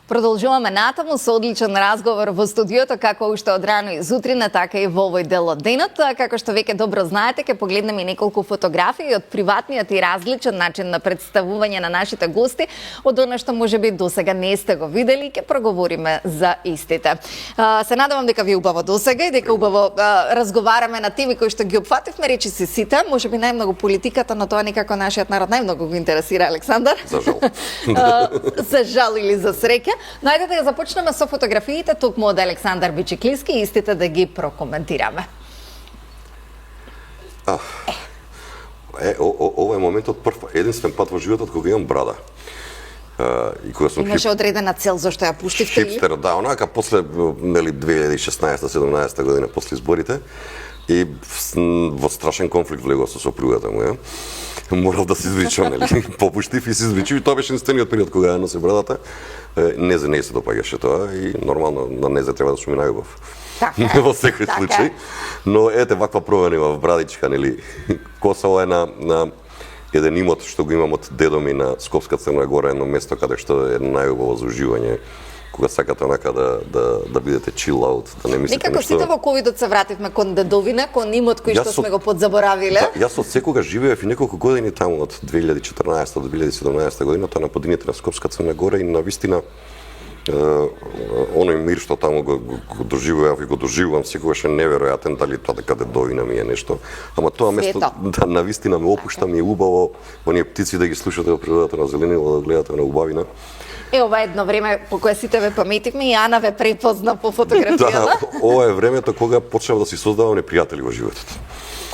Продолжуваме натаму со одличен разговор во студиото, како уште од рано и зутрина, така и во овој дел од денот. Како што веќе добро знаете, ќе погледнеме неколку фотографии од приватниот и различен начин на представување на нашите гости, од она што можеби досега не сте го видели, ќе проговориме за истите. Се надевам дека ви е убаво досега и дека убаво разговараме на теми кои што ги опфативме, речи се сите, можеби најмногу политиката, но тоа некако нашиот народ најмногу го интересира, Александар. За жал. За жал или за среќа. Но ајде да започнеме со фотографиите токму од Александар Бичеклиски и истите да ги прокоментираме. Ова е моментот единствен пат во животот кога имам брада. И кога сум имаше одредена цел зашто ја пуштивте? Хипстер, да, онака после 2016-17 година после изборите и во страшен конфликт влегов со сопругата моја. Морал да се извричам, нели? Попуштив и се извричив и тоа беше единствениот период кога ја носи брадата. Не се допаѓаше тоа и нормално на незе треба да сум и најубав. Така. Во секој случај. Но ете ваква промена во брадичка, нели? Косово е на еден имот што го имам од дедо ми на Скопска Црна Гора, едно место каде што е најубаво за уживање. Кога сакате онака да бидете chill out, да не мислите некако сите во ковидот се вративме кон дедовина, кон имот кој што сме го подзаборавиле. Да, јас од секогаш живеев и неколку години таму од 2014 до 2017 година, тоа на подините на Скопска Црна Гора и на вистина оној мир што таму го доживував и го доживувам секогаш е неверојатен, дали тоа дека дедовина ми е нешто. Ама тоа место да на вистина ме опушта, ми е убаво, оние птици да ги слушате во природата на зеленило, да гледате на убавина. Ова едно време по кое сите ве паметивме и Ана ве препозна по фотографијата. Да, ова е времето кога почнав да си создавам непријатели во животот.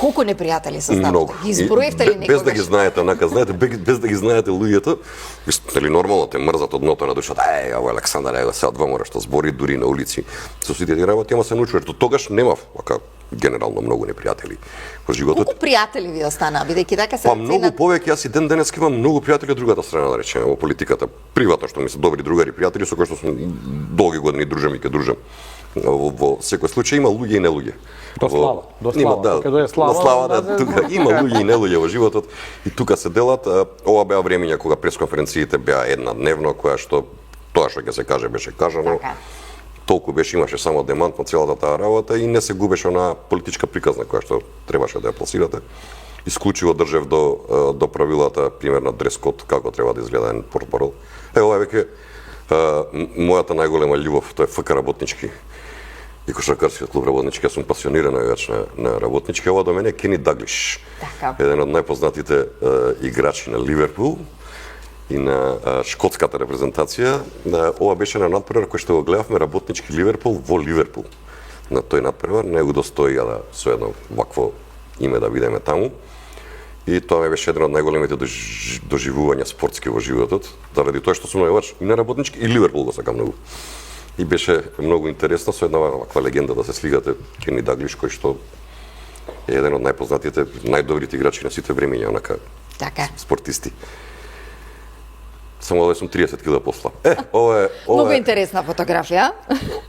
Колку непријатели создавате? Многу. Ги изброивте ли некогаш? Без да ги знаете, онака, знаете, без да ги знаете луѓето, нели нормално те мрзат од дното на душата. Ова Александар, сега два мора што збори дури на улици. Со сите тие работи, ама се научуваш. До тогаш немав, генерално многу непријатели во животот. Колку пријатели ви останаа, бидејќи така се многу повеќе, јас и ден денес имам многу пријатели од другата страна, да речеме, во политиката. Приватно што ми се добри другари пријатели со кои што сум долги години дружам и ќе дружам. Во секој случај има луѓе и не луѓе. До слава, до слава, да, тука има луѓе и не луѓе во животот и тука се делат. Ова беа времења кога пресконференциите беа една дневно, која што тоа што ќе се каже беше кажано. Толку беше, имаше само демант на целата таа работа и не се губеше онаа политичка приказна која што требаше да ја пласирате. Исклучиво држев до правилата, примерно дрес-код, како треба да изгледа еден портпарол. Ова е веќе мојата најголема љубов, тоа е ФК работнички. И кошаркарскиот клуб работнички, јас сум пасиониран играч на работнички. Ова до мене е Кени Даглиш, еден од најпознатите играчи на Ливерпул и на шкотската репрезентација. Ова беше на надпревар кој што го гледавме работнички Ливерпул во Ливерпул. На тој надпревар не го достоија да со едно вакво име да видиме таму. И тоа ме беше еден од најголемите доживувања спортски во животот, заради тоа што сум навивач и на работнички и Ливерпул го сакам многу. И беше многу интересно со една ваква легенда да се слигате Кени Даглиш, кој што е еден од најпознатите, најдобрите играчи на сите времења, онака спортисти. Само да сум 30 кила посла. Ова е многу интересна фотографија.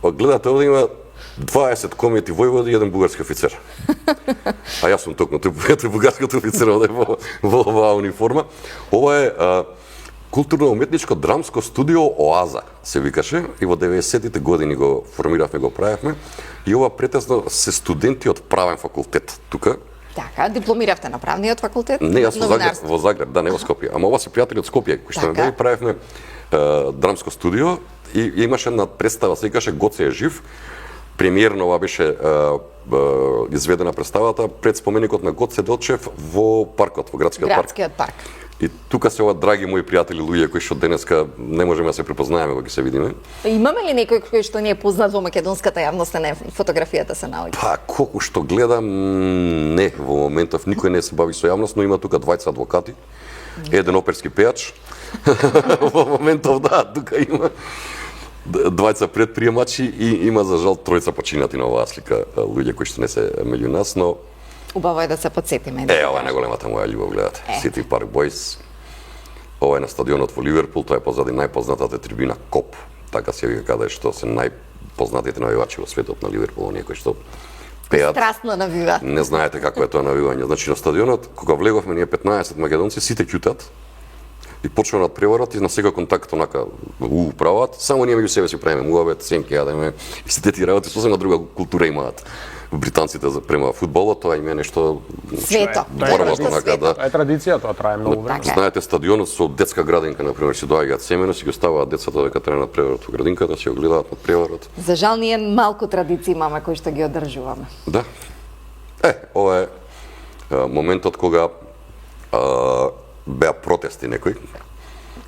Гледате, овде има 20 комети војводи и еден бугарски офицер. А јас сум токму тој бугарскиот офицер овде во оваа униформа. Ова е културно-уметничко драмско студио Оаза се викаше и во 90-тите години го формиравме, го правевме и ова претесно се студенти од правен факултет тука. Така, дипломиравте на правниот факултет? Не, јас во Загреб, да, не во Скопје. Ама ова се пријатели од Скопје, кои што ме правевме драмско студио и имаше една представа, се викаше Гоце е жив. Премиерно ова беше изведена представата пред споменикот на Гоце Делчев во паркот, во градскиот парк. И тука се ова драги мои пријатели луѓе кои што денеска не можеме да се препознаеме кога ги се видиме. Имаме ли некој кој што не е познат во македонската јавност, на фотографијата се наоѓа? Колку што гледам, не, во моментов никој не се бави со јавност, но има тука двајца адвокати, еден оперски пејач. Во моментов да, тука има двајца предприемачи и има за жал тројца починати на оваа слика луѓе кои што не се меѓу нас, но убаво е да се потсетиме. Ова е најголемата моја љубов, гледате. Сити Парк Бойс. Ова е на стадионот во Ливерпул, тоа е позади најпознатата трибина Коп. Така се вика каде што се најпознатите навивачи во светот на Ливерпул, оние кои што пеат. Страстно навива. Не знаете како е тоа навивање. Значи на стадионот кога влеговме ние 15 македонци, сите ќутат. И почва на преварат и на секој контакт онака управат, само ние меѓу себе си правиме муабет, сенки јадеме и сите тие работи сосема друга култура имаат. Британците према фудбалот, тоа им е нешто свето. борбата онака, да. Тоа е традиција, тоа трае многу време. Знаете, стадионот со детска градинка, например, си доаѓаат семено, си ги оставаат децата дека тренат преварат во градинката, си го гледаат на преварат. За жал ние малку традиции имаме кои што ги одржуваме. Да. Ова е моментот кога беа протести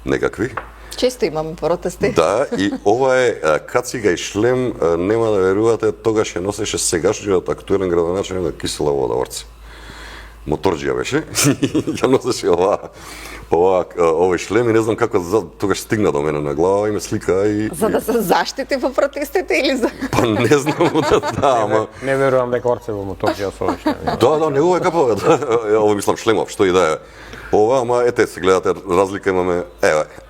некакви. Често имаме протести. Да, и ова е кацига и шлем, нема да верувате, тогаш ја носеше сегашниот актуелен градоначелник на Кисела Вода Орце. Моторџија беше, ја носеше овој шлем и не знам како тогаш стигна до мене на глава и ме слика и... За да се заштити во протестите или за... Па не знам, да, ама... Не верувам дека Орце во моторџија со овој шлем. Да, негово е капа, ово мислам шлемов, што и да е. Ова, ама ете се гледате, разлика имаме.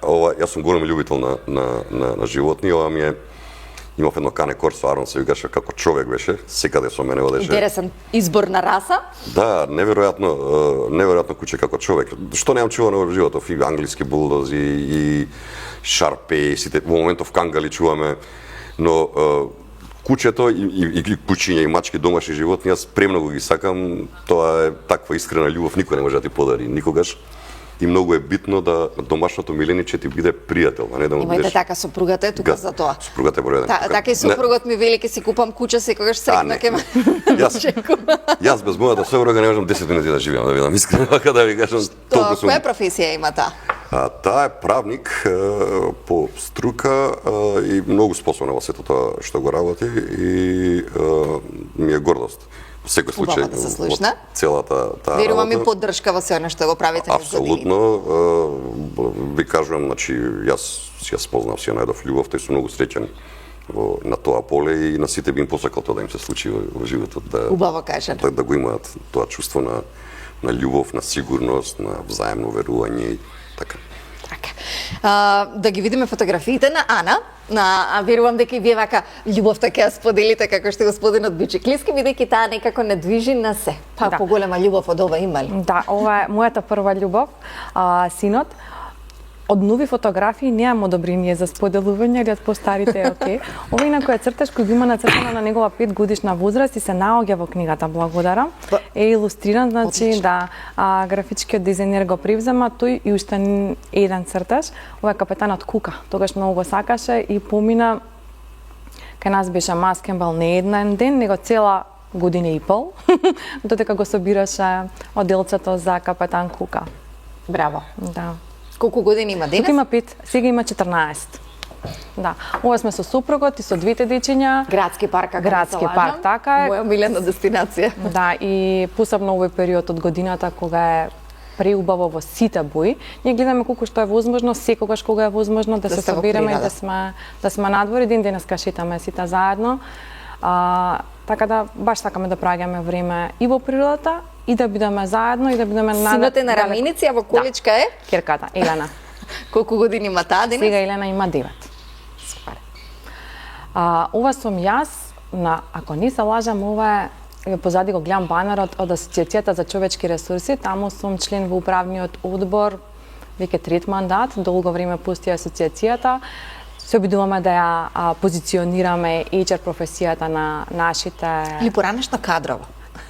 Ова, јас сум голем љубител на животни, ова ми е имав едно кане корсо, Арон се викаше како човек беше, секаде со мене одеше. Интересен избор на раса. Да, неверојатно куче како човек. Што немам чувано во животов, и англиски булдози, и шарпеи, сите во моментов кангали чуваме, но кучето и кучиња и мачки домашни животни, јас премногу ги сакам, тоа е таква искрена љубов, никој не може да ти подари никогаш. И многу е битно да домашното милениче ти биде пријател, а не да му Имајте бидеш... така, сопругата е тука за тоа. Сопругата е бројден. Така и сопругот ми вели ке си купам куча секогаш сретна ке ме. Јас без мојата сопруга не можам 10 минути да живеам, да бидам искрен, така да ви кажам, толку сум. Која професија има таа? Таа е правник по струка и многу способна во сето тоа што го работи и ми е гордост. Во секој случај, да се слушна. Целата таа Верувам и работа. поддршка во се она што го правите низ годините. Апсолутно, ви кажувам, значи јас си ја спознав, си ја најдов љубовта и сум многу среќен на тоа поле и на сите би им посакал тоа да им се случи во животот, Убаво кажано. да го имаат тоа чувство на љубов, на сигурност, на взаемно верување и така. Така. Да ги видиме фотографиите на Ана. Верувам дека и вие вака љубовта ќе ја споделите како што господинот Бичеклиски, бидејќи таа некако не движи на се. Па Да. поголема љубов од ова има ли? Да, ова е мојата прва љубов, синот. Од нови фотографии немам одобрение за споделување, или од постарите е окей. Ова инаку е цртаж кој го има нацртано на негова 5 годишна возраст и се наоѓа во книгата, благодарам. Е илустриран, значи Отлично. да, графичкиот дизајнер го привзема тој и уште еден цртаж. Ова е капетанот Кука, тогаш многу го сакаше и помина кај нас беше маскенбал не еден ден, него цела година и пол, додека го собираше одделцето за капетан Кука. Браво. Да. Колку години има Тука денес? има 5, сега има 14. Да. Ова сме со супругот и со двете дечиња. Градски парк, ако Градски не се парк, лажам. така е. Моја милена дестинација. Да, и посебно овој период од годината кога е преубаво во сите бои. Ние гледаме колку што е возможно, секогаш кога е возможно да се сте во собираме и природа. да сме надвор. Ден денеска шетаме сите заедно. Така да баш сакаме да проаѓаме време и во природата и да бидеме заедно и да бидеме Синот е на раминици, а во количка е? Керката, Елена. Колку години има таа денес? Сега Елена има 9. Супер. Ова сум јас, ако не се лажам, ова е позади го гледам банерот од Асоциацијата за човечки ресурси, таму сум член во управниот одбор, веќе трет мандат, долго време пусти асоциацијата. Се обидуваме да ја позиционираме HR професијата на нашите... Или поранешно кадрово.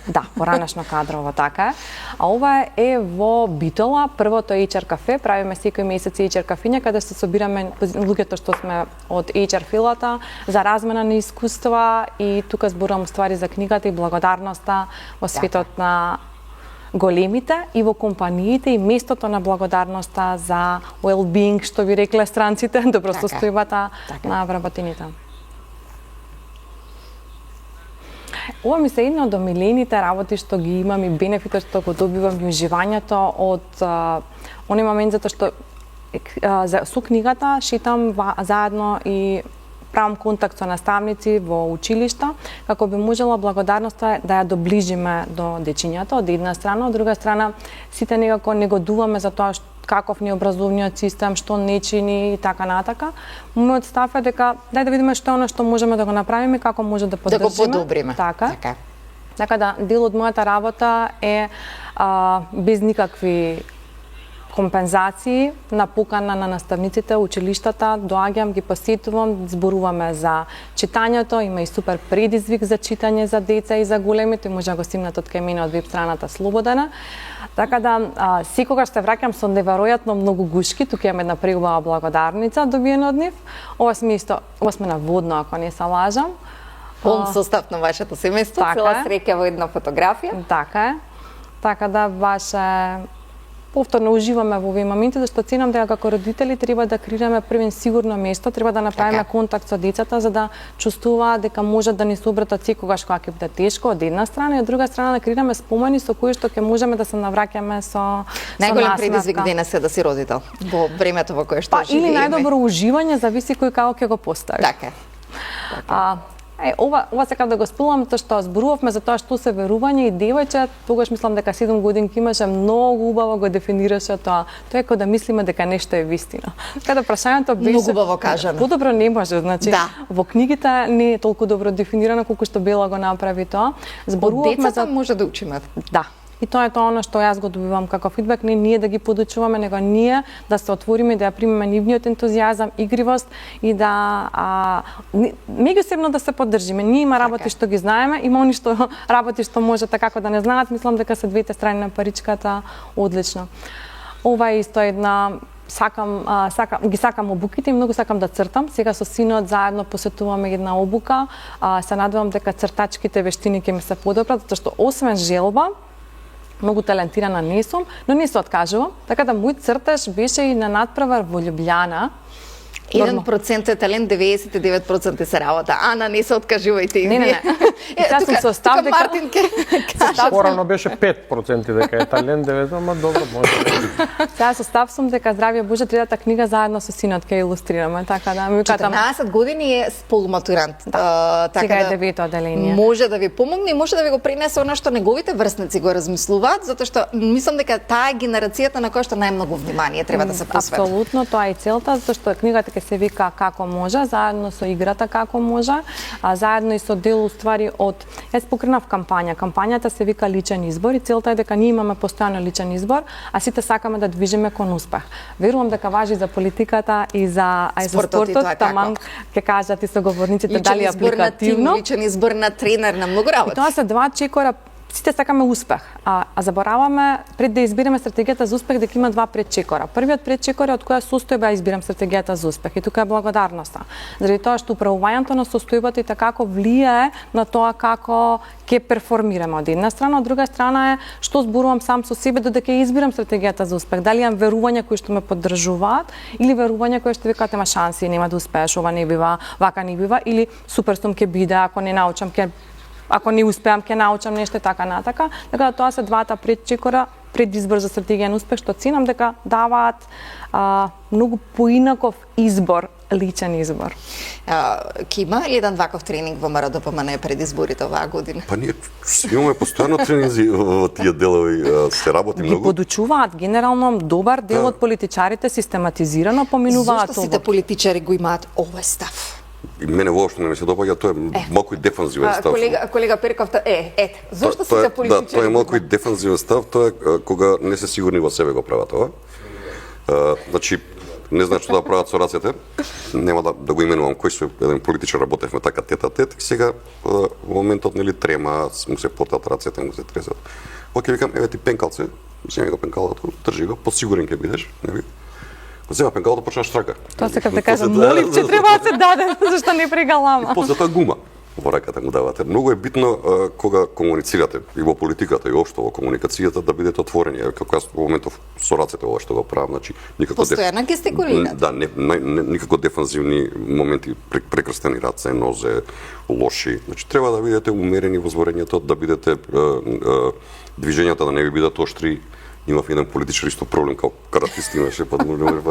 Да, поранешно кадрово, така е. А ова е во Битола, првото HR кафе, правиме секој месец HR кафиња, каде се собираме луѓето што сме од HR филата за размена на искуства и тука зборувам ствари за книгата и благодарноста во светот на големите и во компаниите и местото на благодарноста за well-being, што би рекле странците, добросостојбата на вработените. Ова ми се една од омилените работи што ги имам и бенефитот што го добивам и уживањето од оној момент затоа што со книгата шетам заедно и правам контакт со наставници во училишта, како би можела благодарноста да ја доближиме до дечињата од една страна, од друга страна сите некако негодуваме за тоа каков ни е образовниот систем, што не чини и така натака. Мојот став е дека дај да видиме што е оно што можеме да го направиме, како може да поддржиме. Да го подобриме. Така. Така да, дел од мојата работа е без никакви компензации на покана на наставниците, училиштата, доаѓам, ги посетувам, зборуваме за читањето, има и супер предизвик за читање за деца и за големите, може да го стимнат од кај мене од веб страната Слободена. Така да, секогаш се враќам со неверојатно многу гушки, тука имам една преубава благодарница добиена од нив. Ова сме на водно, ако не се лажам. Полн состав на вашето семејство, Така цела е. среќа во една фотографија. Така е. Така да баш повторно уживаме во овие моменти, зашто ценам дека како родители треба да креираме првен сигурно место, треба да направиме Така. контакт со децата за да чувствуваат дека можат да ни се обратат секогаш кога ќе биде тешко од една страна и од друга страна да креираме спомени со кои што ќе можеме да се навраќаме со Најголем насмевка. предизвик денес е да си родител во времето во кое што Па или живееме. најдобро уживање, зависи кој како ќе го постави. Така е. Ова сакам да го спомнам, тоа што зборувавме за тоа што се верување и девојче, тогаш мислам дека 7 годинки имаше многу убаво го дефинираше тоа. Тоа е како да мислиме дека нешто е вистина. Така да прашањето беше Многу убаво кажано. Подобро не може, значи Да. во книгите не е толку добро дефинирано колку што Бела го направи тоа. Од Зборувавме децата за може да учиме. да. И тоа е тоа она што јас го добивам како фидбек, не ние да ги подучуваме, него ние да се отвориме и да ја примеме нивниот ентузијазам, игривост и да меѓусебно да се поддржиме. Ние има работи Така. што ги знаеме, има они што работи што можете како да не знаат, мислам дека се двете страни на паричката одлично. Ова е исто една ги сакам обуките и многу сакам да цртам. Сега со синот заедно посетуваме една обука. Се надевам дека цртачките вештини ќе ми се подобрат, затоа што освен желба, многу талентирана не сум, но не се откажувам. Така да мој цртеж беше и на надпревар во Љубљана. 1% е талент, 99% се работа. Ана, не се откажувајте и Не. вие. Јас сум со став дека Мартин ке Порано беше 5% дека е талент, 9, ама добро може. сега со став сум дека Здравје Боже третата книга заедно со синот ќе илустрираме, така да ми кажам 14 години е полуматурант. Така сега е да девето оделение. може да ви помогне и може да ви го пренесе она што неговите врсници го размислуваат, затоа што мислам дека таа е генерацијата на која што најмногу внимание треба да се посвети. Апсолутно, тоа е и целта, затоа што книгата ќе се вика Како може, заедно со играта Како може, а заедно и со дел уствари од јас покренав кампања. Кампањата се вика Личен избор и целта е дека ние имаме постојано личен избор, а сите сакаме да движиме кон успех. Верувам дека важи за политиката и за Спортот и тоа спортот, таман ќе кажат и соговорниците дали е избор на тим, апликативно. личен избор на тренер, на многу И работи. тоа се два чекора. Сите сакаме успех, а забораваме пред да избереме стратегијата за успех дека има два предчекора. Првиот предчекор е од која состојба избирам стратегијата за успех и тука е благодарноста. Заради тоа што управувањето на состојбата и како влијае на тоа како ќе перформираме од една страна, од друга страна е што зборувам сам со себе додека ќе избирам стратегијата за успех. Дали имам верувања кои што ме поддржуваат или верувања кои што викаат има шанси, нема да успееш, ова не бива, вака не бива или супер сум ќе биде, ако не научам ако не успеам ќе научам нешто така натака. Така да тоа се двата предчекора пред избор за стратегија на успех што ценам дека даваат многу поинаков избор, личен избор. Ке има ли еден ваков тренинг во МРДПМН пред изборите оваа година? Па ние имаме постојано тренинзи во тие делови, се работи Ги многу. подучуваат генерално добар дел од политичарите систематизирано поминуваат Зошто сите ово. политичари го имаат овој став? И мене воопшто не ми се допаѓа, тоа е малку и дефанзивен став. Колега Перков, зошто Тоа сите е- политичари? Да, тоа е го малку и имаат? дефанзивен став, тоа е кога не се сигурни во себе го прават ова. Значи, не знаат што да прават со рацете, нема да го именувам кој со еден политичар работевме така тет-а-тет, сега во моментот нели трема, му се потат рацете, му се тресат. Оке, викам, еве ти пенкалце, земи го пенкалото, држи го, посигурен ќе бидеш, нели? Го зема пенкалото, почна штрака. Тоа се како да После кажам, тоа- молив че треба да се даде, зашто не прегалама. После тоа гума во раката му давате. Многу е битно кога комуницирате и во политиката и општо во комуникацијата да бидете отворени. Како јас во моментов со рацете ова што го правам, значи никако Постојано гестикулирате. Да, никако дефанзивни моменти, прекрстени раце, нозе, лоши. Значи треба да бидете умерени во зборењето, да бидете движењата да не ви бидат оштри. Имав еден политичар исто проблем како каратист имаше, па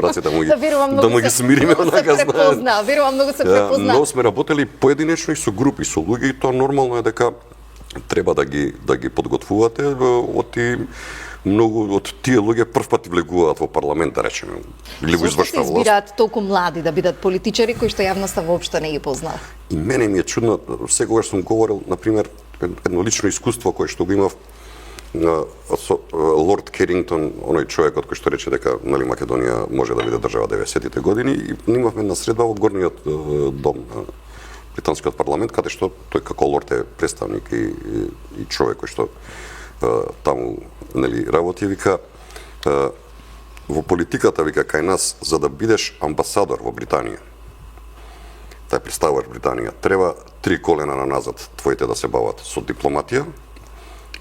рацете му Да, верувам, многу да му ги се- смириме, многу се онака препозна, верувам, многу се препозна. Многу сме работели поединечно и со групи, со луѓе и тоа нормално е дека треба да ги подготвувате оти многу од тие луѓе прв пат влегуваат во парламент, да речеме, или во Зошто се извршна власт. избираат толку млади да бидат политичари кои што јавноста воопшто не ги познава? И мене ми е чудно, секогаш сум говорил, на пример, едно лично искуство кое што го имав Лорд Керингтон, оној човекот кој што рече дека нели Македонија може да биде држава 90-тите години, и имавме на средба во горниот дом на британскиот парламент, каде што тој како лорд е представник и човек кој што таму нели работи, вика во политиката, вика, кај нас, за да бидеш амбасадор во Британија, да представуваш Британија, треба 3 колена на назад твоите да се бават со дипломатија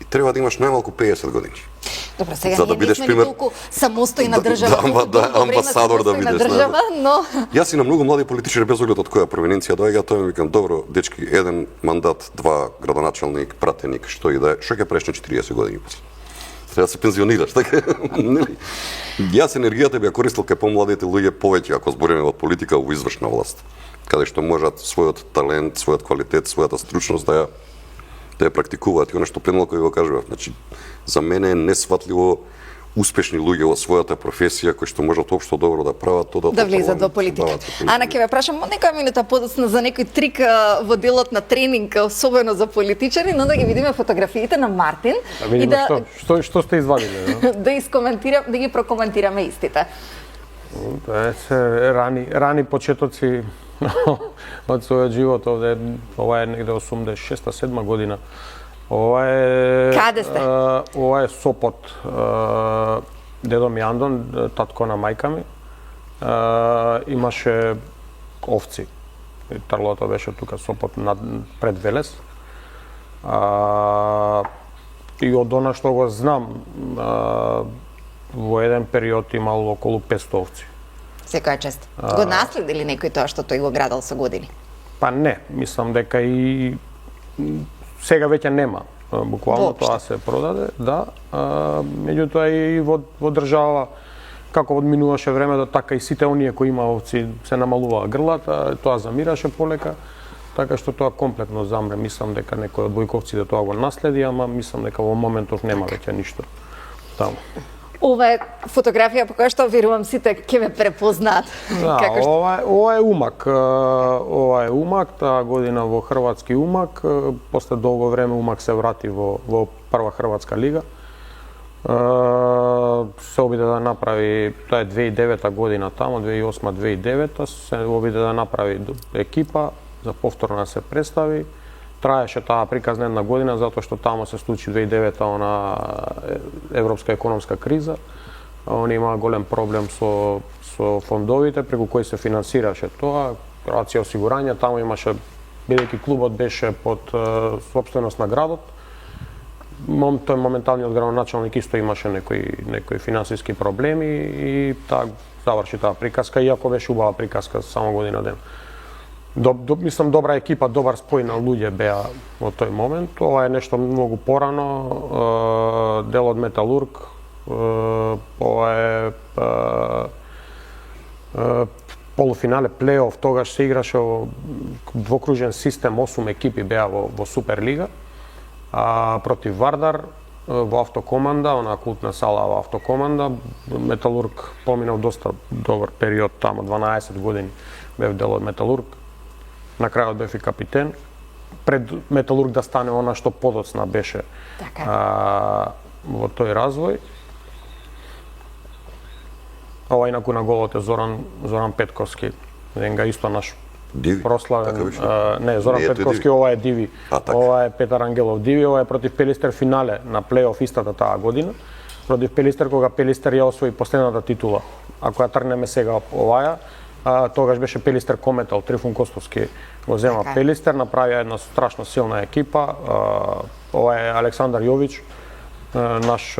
и треба да имаш најмалку 50 години. Добро, сега За да ние бидеш не сме пример- ни толку самостојна држава, амбасадор да бидеш, држава, но Јас и на многу млади политичари, без оглед од која провиненција доаѓа, тоа ми викам, добро, дечки, еден мандат, 2 градоначалник, пратеник, што и да е, што ќе правиш на 40 години после? Треба да се пензионираш, така? Нели? Јас енергијата би ја користил кај помладите луѓе повеќе, ако збориме од политика, во извршна власт, каде што можат својот талент, својот квалитет, својата стручност да ја практикуваат. И она што премалку ви го кажував, значи, за мене е несватливо успешни луѓе во својата професија кои што можат општо добро да прават тоа да влизат во политика. Ана, ќе ве прашам некоја минута подоцна за некој трик во делот на тренинг, особено за политичари, но да ги видиме фотографиите на Мартин Да видиме што сте извадиле. да ги прокоментираме истите. Тоа се рани почетоци од својот живот овде. Ова е негде 86-7 година. Ова е Каде сте? Ова е Сопот. Дедо ми Андон, татко на мајка ми, имаше овци. Тарлото беше тука Сопот пред Велес. И од она што го знам, во еден период имал околу 500 овци. Секоја чест. Го наследили некој тоа што тој го градал со години? Па не, мислам дека и сега веќе нема. Буквално Воопшто. тоа се продаде, да. Меѓутоа и во држава, како одминуваше времето, така и сите оние кои има овци се намалуваа грлата, тоа замираше полека, така што тоа комплетно замре. Мислам дека некој од војковците тоа го наследи, ама мислам дека во моментов нема веќе ништо таму. Ова е фотографија по која што верувам сите ќе ме препознаат. Да, ова е Умак. Ова е Умак, таа година во хрватски Умак. После долго време Умак се врати во прва хрватска лига. Се обиде да направи, тоа е 2009 година тамо, 2008-2009, се обиде да направи екипа, за повторно да се представи. Траеше таа приказна една година, затоа што тамо се случи 2009 она европска економска криза. Они имаа голем проблем со фондовите преку кои се финансираше тоа. Croatia осигурање, тамо имаше, бидејќи клубот беше под сопственост на градот. Тој моменталниот градоначалник исто имаше некои финансиски проблеми и таа заврши таа приказка, иако беше убава приказка само година ден. Мислам, добра екипа, добар спој на луѓе беа во тој момент. Ова е нешто многу порано, дел од Металург. Ова е полуфинале, плей-оф, тогаш се играше во двокружен систем, 8 екипи беа во Суперлига. Против Вардар во автокоманда, онаа култна сала во автокоманда. Металург поминав доста добар период тамо, 12 години бев дел од Металург. На крајот бев и капитен. Пред Металург да стане она што подоцна беше во тој развој. Ова инаку на голот е Зоран Петковски. Денга исто наш Диви? прославен. Не, Зоран Не, Петковски, ова е Диви. така. Ова е Петар Ангелов Диви, ова е против Пелистер финале на плей-оф истата таа година. Против Пелистер, кога Пелистер ја освои последната титула. Ако ја тргнеме сега оваја, тогаш беше Пелистер Кометал, Трифун Костовски го зема Пелистер, направија една страшно силна екипа. Ова е Александар Јович, наш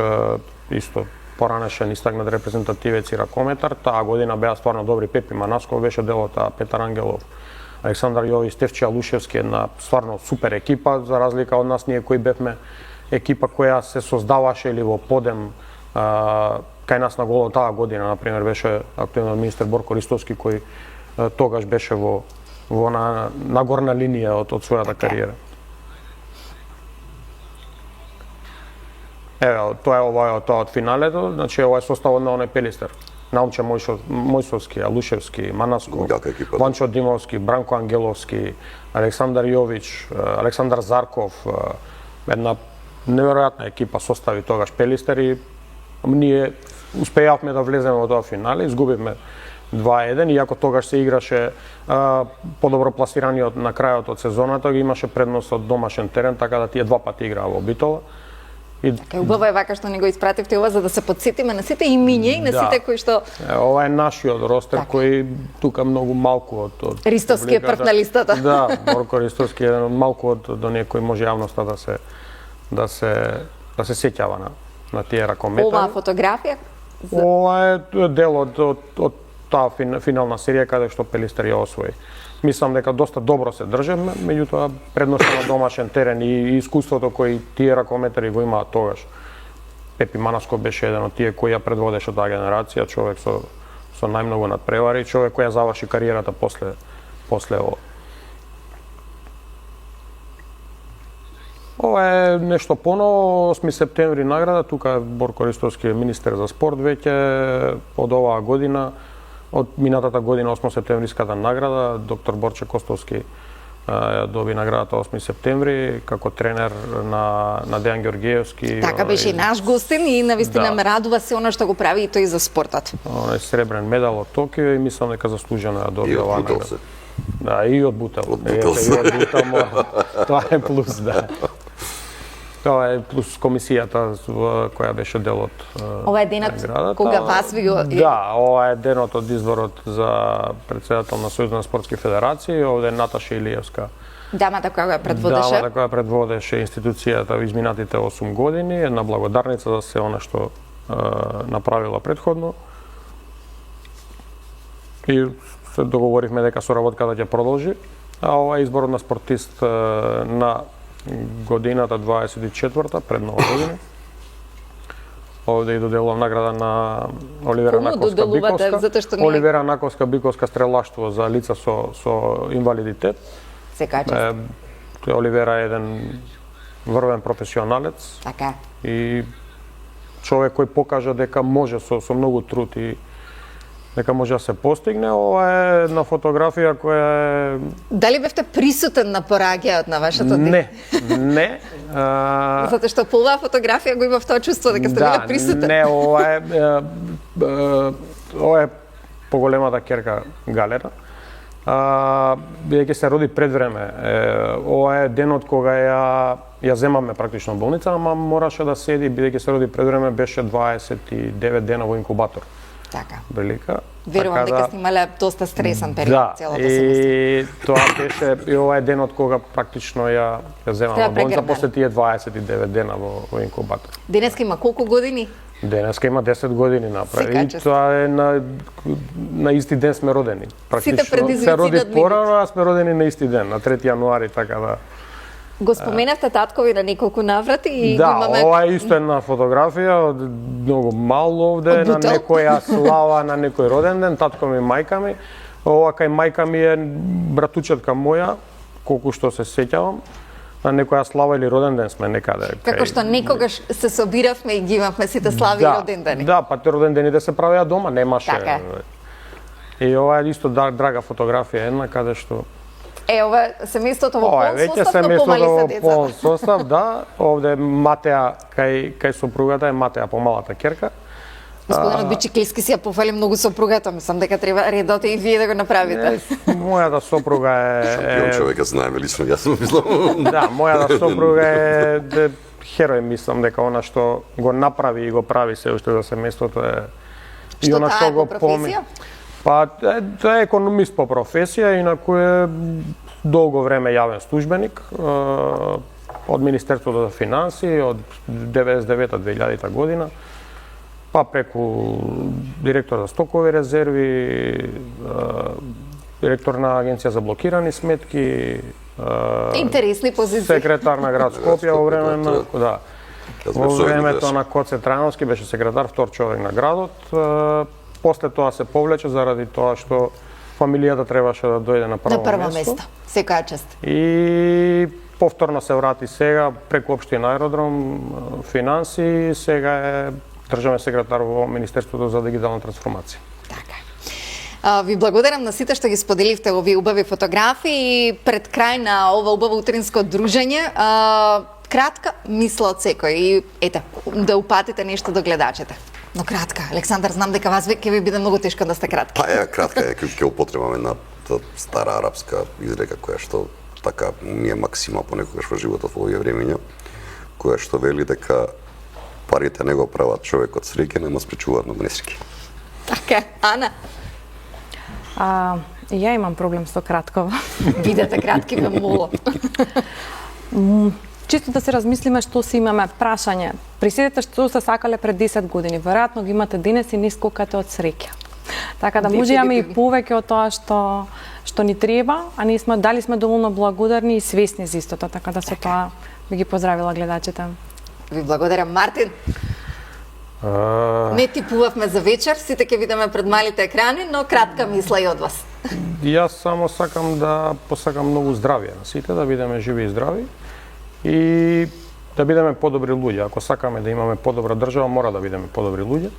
исто поранешен истакнат репрезентативец и ракометар. Таа година беа стварно добри. Пепи Манасков беше дел од таа, Петар Ангелов, Александар Јович, Стефче Алушевски, една стварно супер екипа, за разлика од нас ние кои бевме екипа која се создаваше или во подем. Кај нас на голо таа година, например, беше актуелниот министер Борко Ристовски, кој тогаш беше во на горна линија од својата кариера. Еве, тоа е тоа од финалето, значи ова е составот на оној Пелистер. Наумче Мојсовски, Алушевски, Манасков, Ванчо Димовски, Бранко Ангеловски, Александар Јович, Александар Зарков, една неверојатна екипа состави тогаш Пелистер и ние успеавме да влеземе во тоа финале, изгубивме 2-1, иако тогаш се играше подобро пласираниот на крајот од сезоната, ги имаше предност од домашен терен, така да тие два пати играа во Битола. Убаво е вака што ни го испративте ова за да се подсетиме на сите имиња и на сите кои што ова е нашиот ростер кој тука многу малку од Ристовски е прв на листата. Да, Борко Ристовски е малку од до некој може јавноста да се сеќава на тие ракометари. Оваа фотографија? Ова е дел од таа финална серија каде што Пелистер ја освои. Мислам дека доста добро се држевме, меѓутоа предноста на домашен терен и искуството кој тие ракометари го имаат тогаш. Пепи Манаско беше еден од тие кој ја предводеше таа генерација, човек со најмногу надпревари, човек кој ја заврши кариерата после ова. Ова е нешто поново, 8 септември награда, тука Борко Ристовски е министер за спорт веќе од оваа година. Од минатата година 8 септемвриската награда, доктор Борче Костовски доби наградата 8 септември како тренер на Дејан Ѓоргиевски. Така беше и наш гостин и навистина ме радува се она што го прави и тој за спортот. Оној сребрен медал од Токио и мислам дека заслужено ја доби оваа награда. Да, и од Бутел. Тоа е плюс, да. Тоа е плюс комисијата која беше дел од ова е денот кога вас ви го... Да, ова е денот од изборот за претседател на Сојузот на спортски федерации, овде е Наташа Илиевска. Дамата која го предводеше. Дамата која предводеше институцијата во изминатите 8 години, една благодарница за се она што направила претходно. И се договоривме дека соработката ќе продолжи, а ова е изборот на спортист на годината 24-та, пред нова година. Овде и доделувам награда на Оливера Наковска Биковска. Оливера Наковска Биковска стрелаштво за лица со инвалидитет. Секај чест. Оливера е еден врвен професионалец. Така. И човек кој покажа дека може со многу труд и дека може да се постигне. Ова е една фотографија која е... Дали бевте присутен на пораѓајот на вашето дете? Не. Затоа што по оваа фотографија го имав тоа чувство дека сте биле присутен. Не, ова е поголемата ќерка Галера. Бидејќи се роди пред време. Ова е денот кога ја земаме практично болница, ама мораше да седи, бидејќи се роди пред време, беше 29 дена во инкубатор. Така. Велика. Верувам дека снимале доста стресан период целото семејство. И тоа беше и ова е денот кога практично ја земам во болница после тие 29 дена во инкубатор. Денеска има колку години? Денеска има 10 години направи. И тоа е на исти ден сме родени. Сите предизвици се роди порано, а сме родени на исти ден, на 3 јануари, така да. Го споменавте таткови на неколку наврати и да, имаме... ова е исто една фотографија од многу мал овде на некоја слава на некој роден ден, татко ми и мајка ми. Ова кај мајка ми е братучетка моја, колку што се сеќавам. На некоја слава или роден ден сме некаде. Како што некогаш се собиравме и ги имавме сите слави и роден дени. Да, па те роден дените се правеа дома, немаше. Така. И ова е исто драга фотографија една каде што ова семејството во полн состав, но помали се деца. Полн состав, да. Овде Матеа, кај сопругата е Матеа, помалата ќерка. Господинот Бичиклиски си ја пофали многу сопругата, мислам дека треба редот и вие да го направите. Мојата сопруга е... Шампион човека знае лично, јас мислам. Да, мојата сопруга е херој, мислам дека она што го направи и го прави се уште за семејството е... Што таа е по професија? Па, тоа е економист по професија, инаку е долго време јавен службеник од Министерството за финансии од 99-2000 година, па преку директор за стокови резерви, директор на Агенција за блокирани сметки, интересни позиции. Секретар на град Скопје во времето, да. Во времето на Коце Трановски беше секретар, втор човек на градот. После тоа се повлече заради тоа што фамилијата требаше да дојде на прво место. Секоја чест. И повторно се врати сега преку општин аеродром, финанси, сега е државен секретар во Министерството за дигитална трансформација. Така. Ви благодарам на сите што ги споделивте овие убави фотографии пред крај на ова убаво утринско дружење. кратка мисла од секој и ете, да упатите нешто до гледачите. Но кратка, Александар, знам дека вас ќе ви биде многу тешко да сте кратки. Па е, кратка е, ќе употребам една стара арапска изрека која што така ми е максима понекогаш во животот во овие времења, која што вели дека парите не го прават човекот среќен, нема спречуваат од несреќи. Така, Ана, И ја имам проблем со кратко. бидете кратки, ме молам. Чисто да се размислиме што си имаме прашање. Присетете што се сакале пред 10 години. Веројатно ги имате денес и не скокате од среќа. Така да може имаме и повеќе од тоа што ни треба, а ние сме дали сме доволно благодарни и свесни за истото, така да со тоа би ги поздравила гледачите. Ви благодарам, Мартин. Не типувавме за вечер, сите ќе видиме пред малите екрани, но кратка мисла и од вас. Јас само сакам да посакам многу здравје на сите, да бидеме живи и здрави и да бидеме подобри луѓе. Ако сакаме да имаме подобра држава, мора да бидеме подобри луѓе.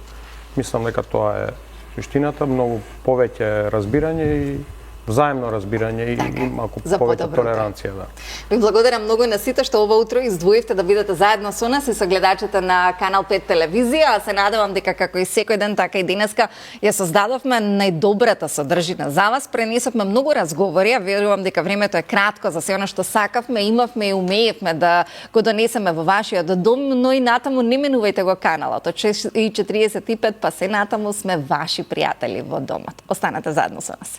Мислам дека тоа е суштината, многу повеќе разбирање и взаемно разбирање и малку повеќе толеранција, да. Ви благодарам многу на сите што ова утро издвоивте да бидете заедно со нас и со гледачите на Канал 5 телевизија. Се надевам дека како и секој ден, така и денеска ја создадовме најдобрата содржина за вас. Пренесовме многу разговори, а верувам дека времето е кратко за се она што сакавме, имавме и умеевме да го донесеме во вашиот дом, но и натаму не менувајте го каналот. Од 6:45 па се натаму сме ваши пријатели во домот. Останете заедно со нас.